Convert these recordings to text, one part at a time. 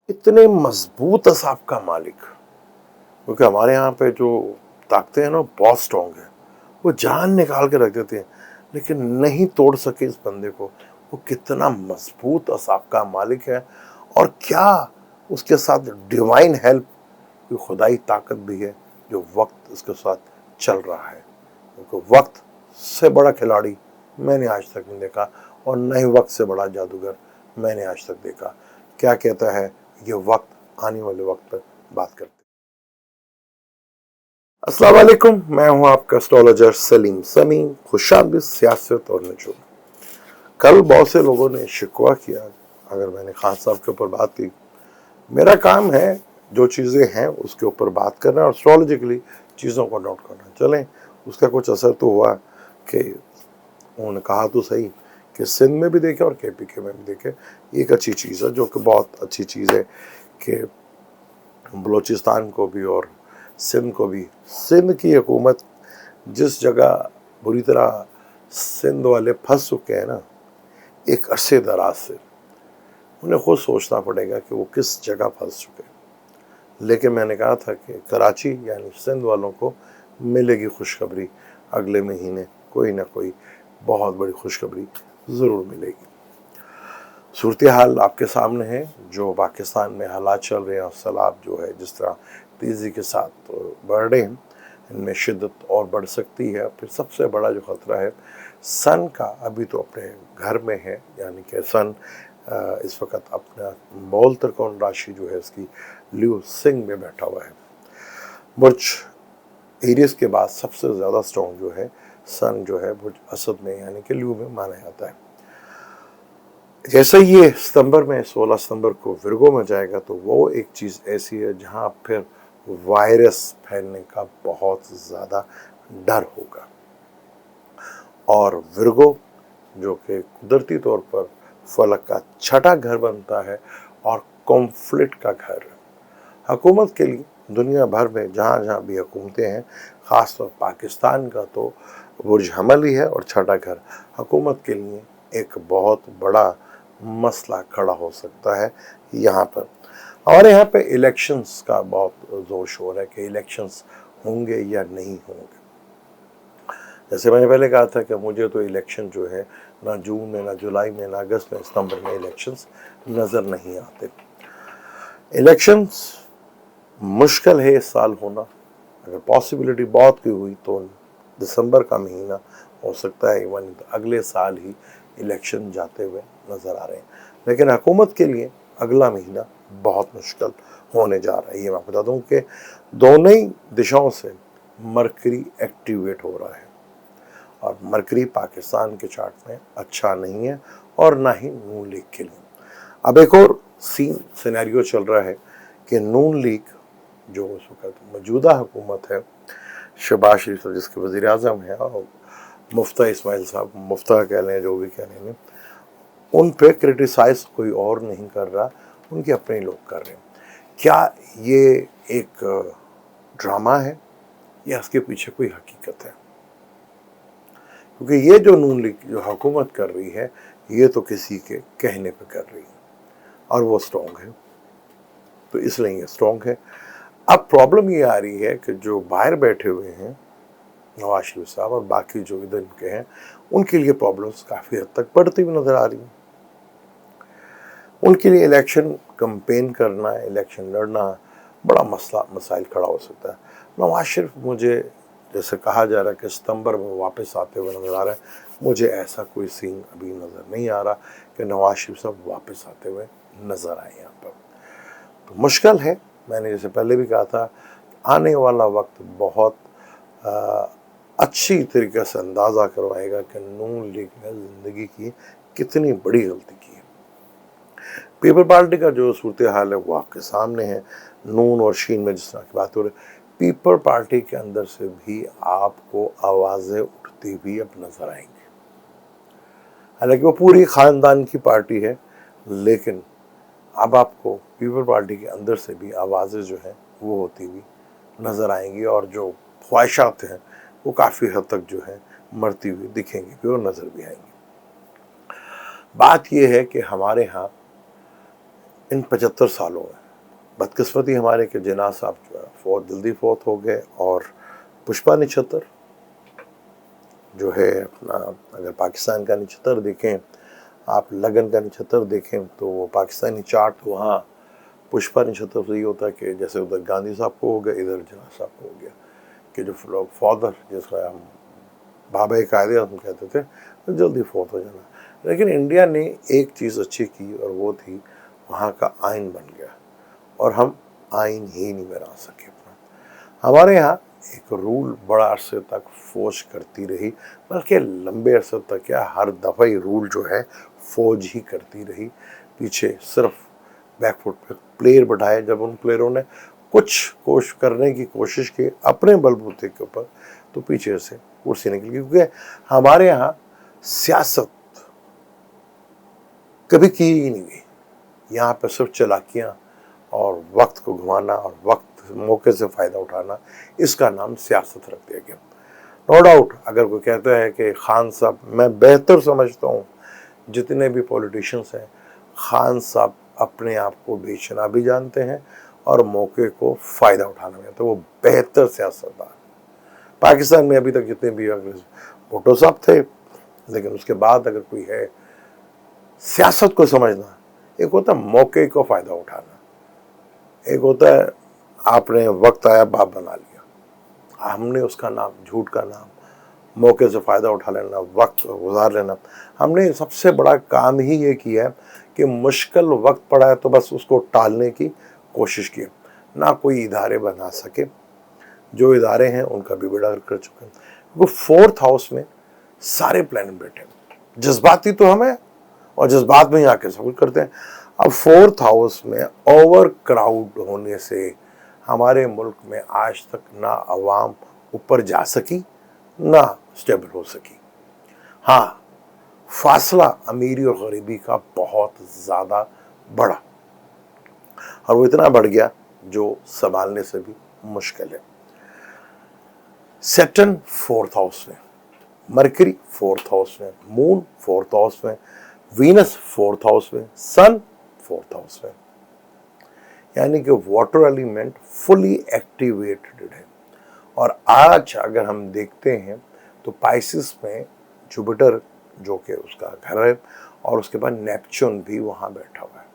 इतने मजबूत असाब का मालिक, क्योंकि हमारे यहाँ पे जो ताकतें हैं ना बहुत स्ट्रॉन्ग है। वो जान निकाल के रख देते हैं, लेकिन नहीं तोड़ सके इस बंदे को। वो कितना मजबूत असाब का मालिक है, और क्या उसके साथ डिवाइन हेल्प, कोई खुदाई ताकत भी है जो वक्त उसके साथ चल रहा है। क्योंकि वक्त से बड़ा खिलाड़ी मैंने आज तक नहीं देखा, और न ही वक्त से बड़ा जादूगर मैंने आज तक देखा। क्या कहता है ये वक्त, आने वाले वक्त पर बात करते हैं। अस्सलाम वालेकुम, मैं हूं आपका एस्ट्रोलॉजर सलीम समी। खुशामदीद सियासत और नजूम। कल बहुत से लोगों ने शिकवा किया अगर मैंने खान साहब के ऊपर बात की। मेरा काम है जो चीज़ें हैं उसके ऊपर बात करना और एस्ट्रोलॉजिकली चीज़ों को नोट करना। चलें, उसका कुछ असर तो हुआ कि उन्होंने कहा तो सही कि सिंध में भी देखे और KPK में भी देखे। एक अच्छी चीज़ है, जो कि बहुत अच्छी चीज़ है कि बलूचिस्तान को भी और सिंध को भी, सिंध की हुकूमत जिस जगह बुरी तरह सिंध वाले फंस चुके हैं ना एक अरसे दराज से, उन्हें खुद सोचना पड़ेगा कि वो किस जगह फंस चुके हैं। लेकिन मैंने कहा था कि कराची यानी सिंध वालों को मिलेगी खुशखबरी। अगले महीने कोई ना कोई बहुत बड़ी खुशखबरी ज़रूर मिलेगी। सूरत हाल आपके सामने है, जो पाकिस्तान में हालात चल रहे हैं और सैलाब जो है जिस तरह तेज़ी के साथ बढ़ रहे हैं, इनमें शिद्दत और बढ़ सकती है। फिर सबसे बड़ा जो ख़तरा है सन का, अभी तो अपने घर में है, यानी कि सन इस वक्त अपना मौल त्रिकोण राशि जो है इसकी ल्यू सिंह में बैठा हुआ है। बुर्ज एरियस के बाद सबसे ज़्यादा स्ट्रॉन्ग जो है सन जो है बुर्ज असद में यानी कि ल्यू में माना जाता है। जैसे ये सितंबर में 16 सितंबर को विर्गो में जाएगा, तो वो एक चीज़ ऐसी है जहाँ फिर वायरस फैलने का बहुत ज़्यादा डर होगा। और विर्गो जो कि कुदरती तौर पर फलक का छठा घर बनता है और कॉन्फ्लिक्ट का घर है हुकूमत के लिए। दुनिया भर में जहाँ जहाँ भी हुकूमतें हैं, ख़ासतौर पाकिस्तान का तो बुर्ज हमल ही है और छठा घर हुकूमत के लिए एक बहुत बड़ा मसला खड़ा हो सकता है। यहाँ पर हमारे यहाँ पे इलेक्शंस का बहुत जोर शोर है कि इलेक्शंस होंगे या नहीं होंगे। जैसे मैंने पहले कहा था कि मुझे तो इलेक्शन जो है ना जून में, ना जुलाई में, ना अगस्त में, सितंबर में इलेक्शंस नज़र नहीं आते। इलेक्शंस मुश्किल है इस साल होना। अगर पॉसिबिलिटी बहुत की हुई तो दिसंबर का महीना हो सकता है, इवन अगले साल ही इलेक्शन जाते हुए नज़र आ रहे हैं। लेकिन हुकूमत के लिए अगला महीना बहुत मुश्किल होने जा रहा है। ये मैं बता दूँ कि दोनों ही दिशाओं से मरकरी एक्टिवेट हो रहा है, और मरकरी पाकिस्तान के चार्ट में अच्छा नहीं है और ना ही नून लीग के लिए। अब एक और सिनेरियो चल रहा है कि नून लीग जो उस वक्त मौजूदा हुकूमत है, शहबाज शरीफ साहब जिसके वज़ीर आज़म है, और मुफ्ता इस्माइल साहब, मुफ्ता कह लें जो भी कह लें, उन पे क्रिटिसाइज कोई और नहीं कर रहा, उनके अपने लोग कर रहे हैं। क्या ये एक ड्रामा है या इसके पीछे कोई हकीकत है? क्योंकि ये जो नून लीग जो हुकूमत कर रही है, ये तो किसी के कहने पे कर रही है और वो स्ट्रॉन्ग है, तो इसलिए ये स्ट्रॉन्ग है। अब प्रॉब्लम ये आ रही है कि जो बाहर बैठे हुए हैं नवाज शरीफ साहब और बाकी जो इधर के हैं, उनके लिए प्रॉब्लम्स काफ़ी हद तक बढ़ती हुई नज़र आ रही हैं। उनके लिए इलेक्शन कंपेन करना, इलेक्शन लड़ना बड़ा मसाइल खड़ा हो सकता है। नवाज शरीफ, मुझे जैसे कहा जा रहा है कि सितंबर में वापस आते हुए नज़र आ रहा है, मुझे ऐसा कोई सीन अभी नज़र नहीं आ रहा कि नवाज शरीफ साहब वापस आते हुए नज़र आए यहाँ पर। तो मुश्किल है। मैंने जैसे पहले भी कहा था, आने वाला वक्त बहुत अच्छी तरीके से अंदाज़ा करवाएगा कि नून लीग ने ज़िंदगी की कितनी बड़ी गलती की है। पीपल पार्टी का जो सूरत हाल है वो आपके सामने है। नून और शीन में जिस तरह की बात हो रही है, पीपल पार्टी के अंदर से भी आपको आवाज़ें उठती हुई अब नज़र आएंगी। हालांकि वो पूरी ख़ानदान की पार्टी है, लेकिन अब आपको पीपल पार्टी के अंदर से भी आवाज़ें जो हैं वो होती हुई नज़र आएंगी, और जो ख्वाहिशात हैं वो काफ़ी हद तक जो है मरती हुई दिखेंगी भी और नज़र भी आएंगी। बात यह है कि हमारे यहाँ इन 75 सालों में बदकिस्मती हमारे कि जिन्ना साहब जो है जल्दी फौत हो गए, और पुष्पा निछतर जो है अपना, अगर पाकिस्तान का निछतर देखें आप, लगन का निछतर देखें तो वो पाकिस्तानी चार्ट वहाँ पुष्पा निछतर से ये होता है कि जैसे उधर गांधी साहब को हो गया, इधर जिन्ना साहब को हो गया, कि जो फादर जिसका हम बाबा कायदे हम कहते थे, तो जल्दी फौत हो जाना। लेकिन इंडिया ने एक चीज़ अच्छी की और वो थी वहाँ का आइन बन गया, और हम आइन ही नहीं बना सके अपना। हमारे यहाँ एक रूल बड़ा अरसे तक फौज करती रही, बल्कि लंबे अरसे तक क्या, हर दफ़ा ही रूल जो है फौज ही करती रही। पीछे सिर्फ बैकफुट पे प्लेयर बढ़ाए, जब उन प्लेयरों ने कुछ करने की कोशिश की अपने बलबूते के ऊपर, तो पीछे से कुर्सी निकल गई। क्योंकि हमारे यहाँ सियासत कभी की ही नहीं गई, यहाँ पे सिर्फ चालाकियाँ और वक्त को घुमाना और वक्त मौके से फ़ायदा उठाना, इसका नाम सियासत रख दिया गया। नो डाउट, अगर कोई कहता है कि खान साहब, मैं बेहतर समझता हूँ जितने भी पॉलिटिशियंस हैं, खान साहब अपने आप को बेचना भी जानते हैं और मौके को फ़ायदा उठाना भी जानते हैं, वो बेहतर सियासतदान। पाकिस्तान में अभी तक जितने भी भुट्टो साहब थे, लेकिन उसके बाद अगर कोई है, सियासत को समझना, एक होता है मौके को फ़ायदा उठाना, एक होता है आपने वक्त आया बाप बना लिया, हमने उसका नाम, झूठ का नाम, मौके से फ़ायदा उठा लेना, वक्त गुजार लेना। हमने सबसे बड़ा काम ही ये किया है कि मुश्किल वक्त पड़ा है तो बस उसको टालने की कोशिश की, ना कोई इदारे बना सके। जो इदारे हैं उनका भी बेड़ा कर चुके हैं। वो 4th हाउस में सारे प्लान बैठे, जज्बाती तो हमें, और जज्बात में ही आके सब कुछ करते हैं। अब 4th हाउस में ओवर क्राउड होने से हमारे मुल्क में आज तक ना अवाम ऊपर जा सकी, ना स्टेबल हो सकी। हाँ, फासला अमीरी और गरीबी का बहुत ज़्यादा बढ़ा, और वो इतना बढ़ गया जो संभालने से भी मुश्किल है। सैटर्न 4th हाउस में, मरकरी 4th हाउस में, मून 4th हाउस में, वीनस 4th हाउस में, सन 4th हाउस में, यानी कि वाटर एलिमेंट फुली एक्टिवेटेड है। और आज अगर हम देखते हैं तो पाइसिस में जुपिटर जो कि उसका घर है, और उसके बाद नेपच्यून भी वहाँ बैठा हुआ है।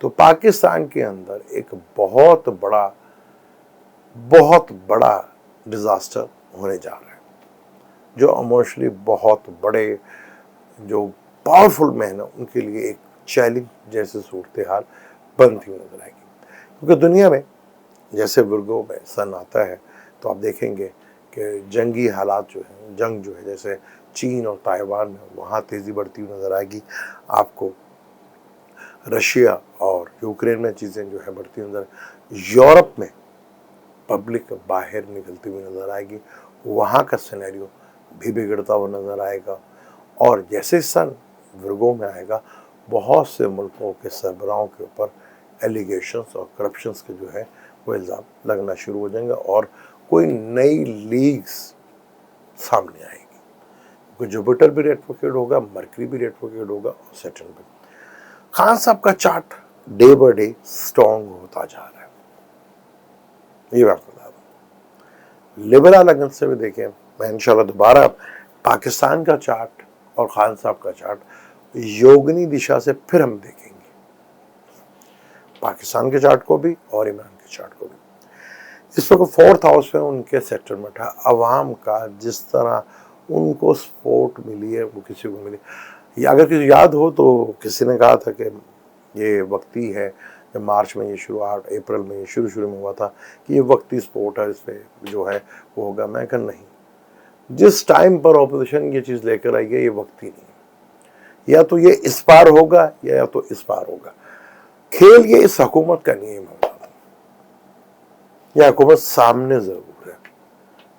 तो पाकिस्तान के अंदर एक बहुत बड़ा डिज़ास्टर होने जा रहा है, जो इमोशनली बहुत बड़े, जो पावरफुल मैन है उनके लिए एक चैलेंज जैसे सूरत हाल बनती हुई नजर आएगी। क्योंकि दुनिया में जैसे वर्गों में सन आता है तो आप देखेंगे कि जंगी हालात जो हैं, जंग जो है, जैसे चीन और ताइवान में, वहाँ तेज़ी बढ़ती हुई नज़र आएगी। आपको रशिया और यूक्रेन में चीज़ें जो है बढ़ती हुई नजर, यूरोप में पब्लिक बाहर निकलती हुई नज़र आएगी, वहाँ का सिनेरियो भी बिगड़ता हुआ नज़र आएगा। और जैसे सन वर्गों में आएगा, बहुत से मुल्कों के सरबराहों के ऊपर एलिगेशंस और करप्शंस के जो है वो इल्ज़ाम लगना शुरू हो जाएंगे, और कोई नई लीग्स सामने आएगी। क्योंकि जुपिटर भी रेट्रोग्रेड होगा, मरकरी भी रेट्रोग्रेड होगा, और सैटर्न भी। खान साहब का chart day by day strong होता जा रहा है, ये बात बता दूं। लिबरल एंगल से भी देखें, मैं इंशाल्लाह दोबारा पाकिस्तान का चार्ट और खान साहब का चार्ट योगनी दिशा से फिर हम देखेंगे, पाकिस्तान के चार्ट को भी और इमरान के चार्ट को भी। इस वक्त 4th हाउस में उनके सेक्टर में था, अवाम का जिस तरह उनको सपोर्ट मिली है वो किसी को मिली। या अगर किसी याद हो तो किसी ने कहा था कि ये वक्ती है, जब मार्च में ये शुरुआत, अप्रैल में ये शुरू में हुआ था कि ये वक्ती सपोर्ट है, इस पर जो है वो होगा। मैं कहा नहीं, जिस टाइम पर ऑपोजिशन ये चीज़ लेकर आई है ये वक्ती नहीं, या तो ये इस पार होगा या तो इस पार होगा। खेल ये इस हुकूमत का नियम होगा, यह हुकूमत सामने जरूर है,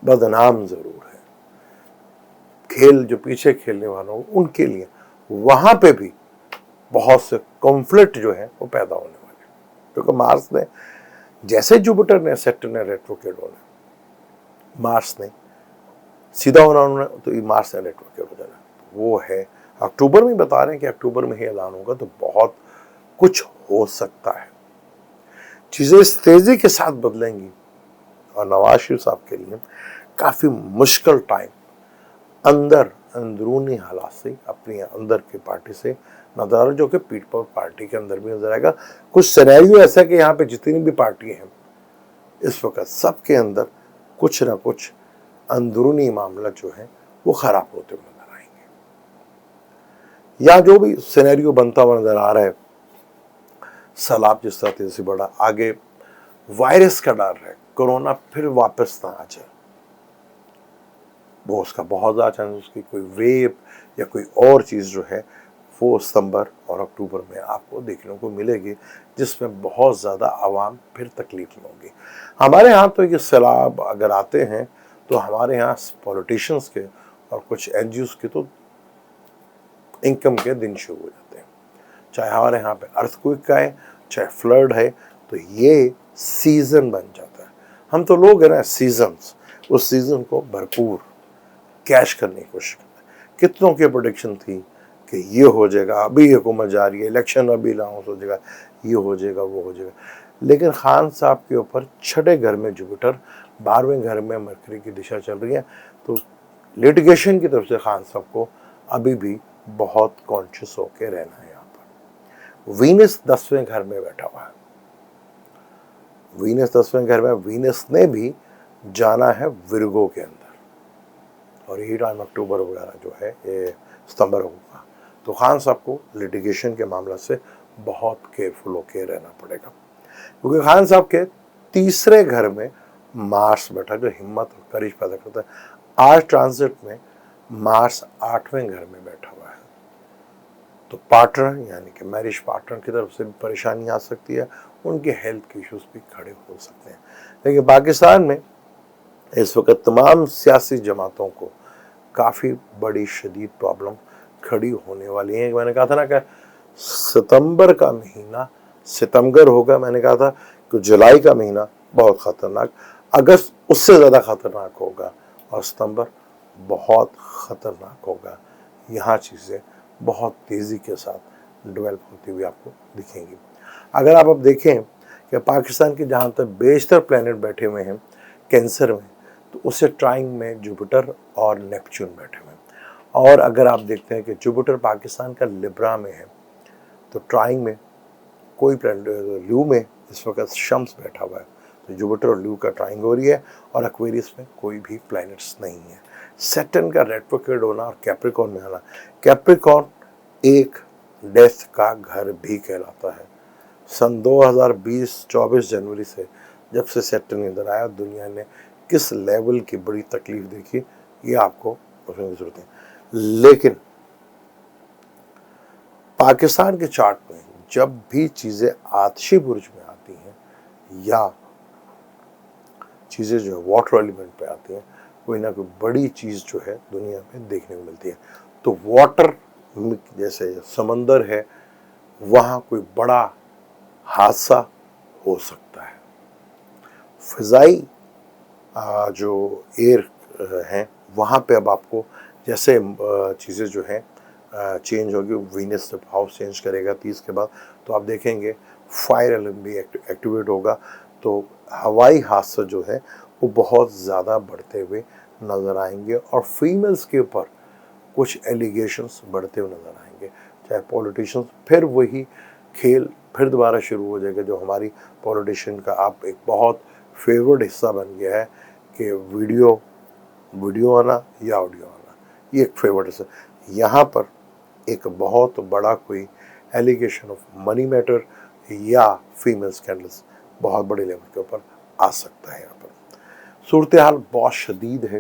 बदनाम जरूर है। खेल जो पीछे खेलने वालों उनके लिए वहां पे भी बहुत से कॉन्फ्लिक्ट जो है वो पैदा होने वाले, क्योंकि मार्स ने, जैसे जुपिटर ने, सेक्टर ने रेट्रोग्रेड होना, मार्स ने सीधा होना उन्होंने, तो ये मार्स ने रेट्रोग्रेड हो जाना। वो है अक्टूबर में, बता रहे हैं कि अक्टूबर में ही ऐलान होगा, तो बहुत कुछ हो सकता है। चीज़ें इस तेज़ी के साथ बदलेंगी और नवाज शरीफ साहब के लिए काफ़ी मुश्किल टाइम अंदरूनी हालात से अपनी अंदर की पार्टी से नजर आ रहा है, जो कि पीठ पर पार्टी के अंदर भी नजर आएगा। कुछ सिनेरियो ऐसा है कि यहाँ पे जितनी भी पार्टी हैं इस वक्त सबके अंदर कुछ ना कुछ अंदरूनी मामला जो है वो खराब होते हुए नजर आएंगे, या जो भी सिनेरियो बनता हुआ नजर आ रहा है। सैलाब जिस तरह तेजी से बढ़ा, आगे वायरस का डर है, कोरोना फिर वापस ना आ जाए, वो उसका बहुत ज़्यादा चांस, उसकी कोई वेव या कोई और चीज़ जो है वो सितंबर और अक्टूबर में आपको देखने को मिलेगी, जिसमें बहुत ज़्यादा आवाम फिर तकलीफ में होगी। हमारे यहाँ तो ये सैलाब अगर आते हैं तो हमारे यहाँ पॉलिटिशियंस के और कुछ एनजीओज के तो इनकम के दिन शुरू हो जाते हैं। चाहे हमारे यहाँ पे अर्थक्वेक का है, चाहे फ्लड है, तो ये सीज़न बन जाता है। हम तो लोग हैं ना सीजन्स, उस सीज़न को भरपूर कैश करने की कोशिश करते हैं। कितनों की प्रोडिक्शन थी कि ये हो जाएगा, अभी हुकूमत जा रही है, इलेक्शन अभी अनाउंस हो जाएगा, ये हो जाएगा, वो हो जाएगा। लेकिन खान साहब के ऊपर छठे घर में जुपिटर, 12वें घर में मरकरी की दिशा चल रही है, तो लिटिगेशन की तरफ से खान साहब को अभी भी बहुत कॉन्शियस होकर रहना है। यहाँ पर वीनस 10वें घर में बैठा हुआ है, वीनस 10वें घर में, वीनस ने भी जाना है विर्गो के अंदर, और यही टाइम अक्टूबर वगैरह जो है ये सितंबर होगा। तो खान साहब को लिटिगेशन के मामला से बहुत केयरफुल होकर रहना पड़ेगा, क्योंकि खान साहब के तीसरे घर में मार्स बैठा, जो हिम्मत और करेज पैदा करता है। आज ट्रांजिट में मार्स 8वें घर में बैठा हुआ है, तो पार्टनर यानी कि मैरिज पार्टनर की तरफ से भी परेशानी आ सकती है, उनके हेल्थ के इश्यूज भी खड़े हो सकते हैं। लेकिन पाकिस्तान में इस वक्त तमाम सियासी जमातों को काफ़ी बड़ी शदीद प्रॉब्लम खड़ी होने वाली है। मैंने कहा था ना कि सितंबर का महीना सितमगर होगा, मैंने कहा था कि जुलाई का महीना बहुत ख़तरनाक, अगस्त उससे ज़्यादा ख़तरनाक होगा, और सितंबर बहुत ख़तरनाक होगा। यहाँ चीज़ें बहुत तेज़ी के साथ डेवलप होती हुई आपको दिखेंगी। अगर आप अब देखें कि पाकिस्तान के जहाँ तक बेशतर प्लैनेट बैठे हुए हैं कैंसर में, तो उससे ट्राइंग में जुपिटर और नेपच्यून बैठे हुए हैं। और अगर आप देखते हैं कि जुपिटर पाकिस्तान का लिब्रा में है, तो ट्राइंग में कोई प्लैनेट, ल्यू में इस वक्त शम्स बैठा हुआ है, तो जुपिटर और ल्यू का ट्राइंग हो रही है, और एक्वेरियस में कोई भी प्लैनेट्स नहीं है। सैटर्न का रेट्रोग्रेड होना और कैप्रिकॉर्न में आना, कैप्रिकॉर्न एक डेथ का घर भी कहलाता है। सन 2020-24 जनवरी से जब से सैटर्न के अंदर आया, दुनिया ने किस लेवल की बड़ी तकलीफ देखी, ये आपको समझने की जरूरत है। लेकिन पाकिस्तान के चार्ट में जब भी चीज़ें आतिशी बुर्ज में आती हैं या चीज़ें जो है वाटर एलिमेंट पे आती हैं, कोई ना कोई बड़ी चीज़ जो है दुनिया में देखने को मिलती है। तो वाटर जैसे समंदर है, वहाँ कोई बड़ा हादसा हो सकता है। फ़िज़ाई जो एयर हैं वहाँ पे अब आपको जैसे चीज़ें जो हैं चेंज होगी, वीनस जब हाउस चेंज करेगा 30 के बाद, तो आप देखेंगे फायर एलर्म भी एक्टिवेट होगा, तो हवाई हादसा जो है वो बहुत ज़्यादा बढ़ते हुए नज़र आएंगे, और फीमेल्स के ऊपर कुछ एलिगेशंस बढ़ते हुए नज़र आएंगे। चाहे पॉलिटिशियंस, फिर वही खेल फिर दोबारा शुरू हो जाएगा, जो हमारी पॉलिटिशियन का आप एक बहुत फेवरेट हिस्सा बन गया है कि वीडियो आना या ऑडियो आना, ये एक फेवरेट हिस्सा। यहाँ पर एक बहुत बड़ा कोई एलिगेशन ऑफ मनी मैटर या फीमेल स्कैंडल्स बहुत बड़े लेवल के ऊपर आ सकता है। यहाँ पर सूरत हाल बहुत शदीद है।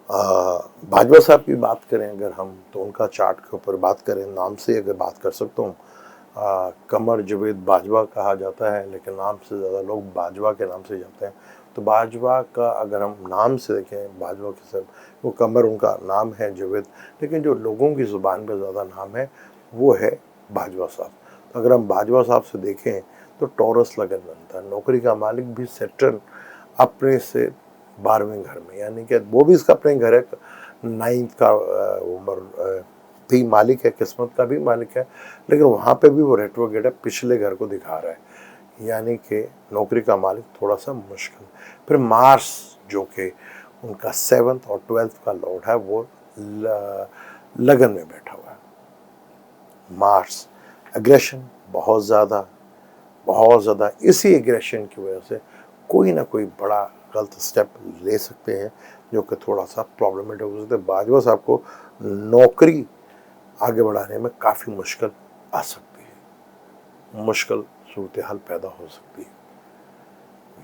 भाजपा साहब की बात करें अगर हम, तो उनका चार्ट के ऊपर बात करें, नाम से अगर बात कर सकता हूँ, कमर जवेद बाजवा कहा जाता है, लेकिन नाम से ज़्यादा लोग बाजवा के नाम से जाते हैं। तो बाजवा का अगर हम नाम से देखें, बाजवा के सब, वो कमर उनका नाम है, जवेद, लेकिन जो लोगों की ज़ुबान पे ज़्यादा नाम है वो है बाजवा साहब। तो अगर हम बाजवा साहब से देखें तो टॉरस लगन बनता है, नौकरी का मालिक भी सैटर्न अपने से 12वें घर में, यानी कि वो भी इसका अपने घर है, 9th का उम्र भी मालिक है, किस्मत का भी मालिक है, लेकिन वहाँ पे भी वो रेट्रोग्रेड पिछले घर को दिखा रहा है, यानी कि नौकरी का मालिक थोड़ा सा मुश्किल। फिर मार्स जो कि उनका 7th और 12th का लॉर्ड है, वो लगन में बैठा हुआ है। मार्स एग्रेशन बहुत ज़्यादा, इसी एग्रेशन की वजह से कोई ना कोई बड़ा गलत स्टेप ले सकते हैं जो कि थोड़ा सा प्रॉब्लमेटिक हो सकता है। बाजवा साहब को नौकरी आगे बढ़ाने में काफ़ी मुश्किल आ सकती है, मुश्किल सूरत हाल पैदा हो सकती है।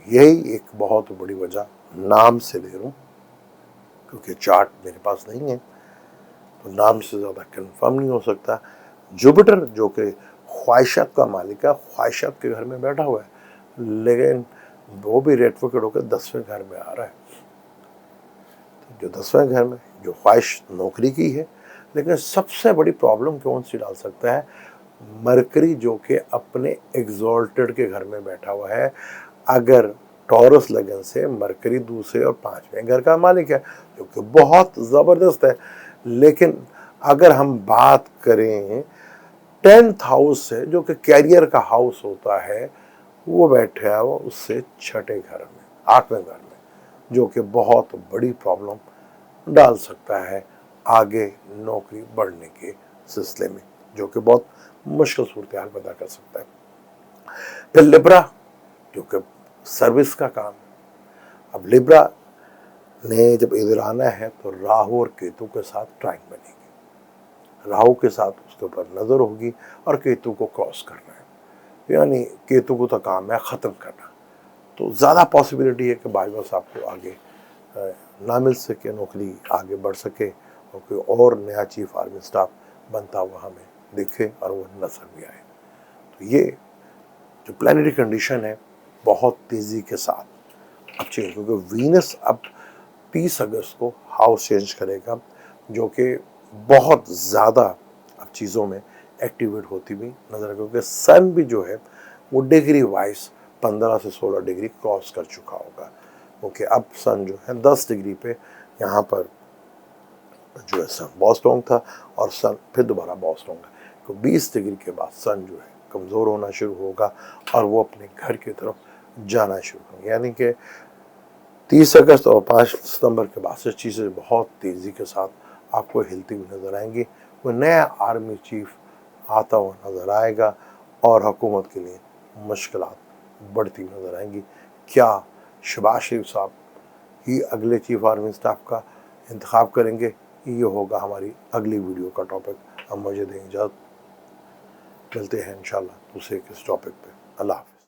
यही एक बहुत बड़ी वजह नाम से ले रहा हूँ, क्योंकि चार्ट मेरे पास नहीं है तो नाम से ज़्यादा कंफर्म नहीं हो सकता। जुपिटर जो कि ख्वाहिशात का मालिक है, ख्वाहिशात के घर में बैठा हुआ है, लेकिन वो भी रेट्रोग्रेड होकर 10वें घर में आ रहा है। तो जो 10वें घर में जो ख्वाहिश नौकरी की है, लेकिन सबसे बड़ी प्रॉब्लम कौन सी डाल सकता है, मरकरी जो कि अपने एग्जॉल्टेड के घर में बैठा हुआ है। अगर टॉरस लगन से मरकरी दूसरे और 5वें घर का मालिक है, जो कि बहुत ज़बरदस्त है, लेकिन अगर हम बात करें 10th हाउस से जो कि कैरियर का हाउस होता है, वो बैठा है वो उससे 6ठे घर में, 8वें घर में, जो कि बहुत बड़ी प्रॉब्लम डाल सकता है आगे नौकरी बढ़ने के सिलसिले में, जो कि बहुत मुश्किल सूरत हाल पैदा कर सकता है। फिर लिब्रा जो कि सर्विस का काम है। अब लिब्रा ने जब इधर आना है तो राहु और केतु के साथ ट्राइन बनेगी, राहु के साथ उसके ऊपर नज़र होगी और केतु को क्रॉस करना है, यानी केतु को तो काम है ख़त्म करना। तो ज़्यादा पॉसिबिलिटी है कि बाजवा साहब को आगे ना मिल सके, नौकरी आगे बढ़ सके और कोई और नया चीफ आर्मी स्टाफ बनता हुआ हमें दिखे और वो नजर भी आए। तो ये जो प्लानिटरी कंडीशन है बहुत तेज़ी के साथ अब चेंज, क्योंकि वीनस अब 30 अगस्त को हाउस चेंज करेगा, जो कि बहुत ज़्यादा अब चीज़ों में एक्टिवेट होती भी नजर, क्योंकि सन भी जो है वो डिग्री वाइज 15 से 16 डिग्री क्रॉस कर चुका होगा, क्योंकि अब सन जो है 10 डिग्री पे यहाँ पर जो है सन बहुत स्ट्रॉन्ग था और सन फिर दोबारा बहुत स्ट्रॉन्ग है। तो 20 डिग्री के बाद सन जो है कमज़ोर होना शुरू होगा और वो अपने घर की तरफ जाना शुरू होगा, यानी कि 30 अगस्त और 5 सितंबर के बाद से चीज़ें बहुत तेज़ी के साथ आपको हिलती हुई नज़र आएंगी। वो नया आर्मी चीफ आता हुआ नज़र आएगा और हुकूमत के लिए मुश्किलात बढ़ती हुई नज़र आएंगी। क्या शहबाज शरीफ साहब ही अगले चीफ आर्मी स्टाफ का इंतखाब करेंगे, ये होगा हमारी अगली वीडियो का टॉपिक। अब मुझे दें इजाज़त, मिलते हैं इंशाल्लाह दूसरे किस टॉपिक पे। अल्लाह हाफ़िज़।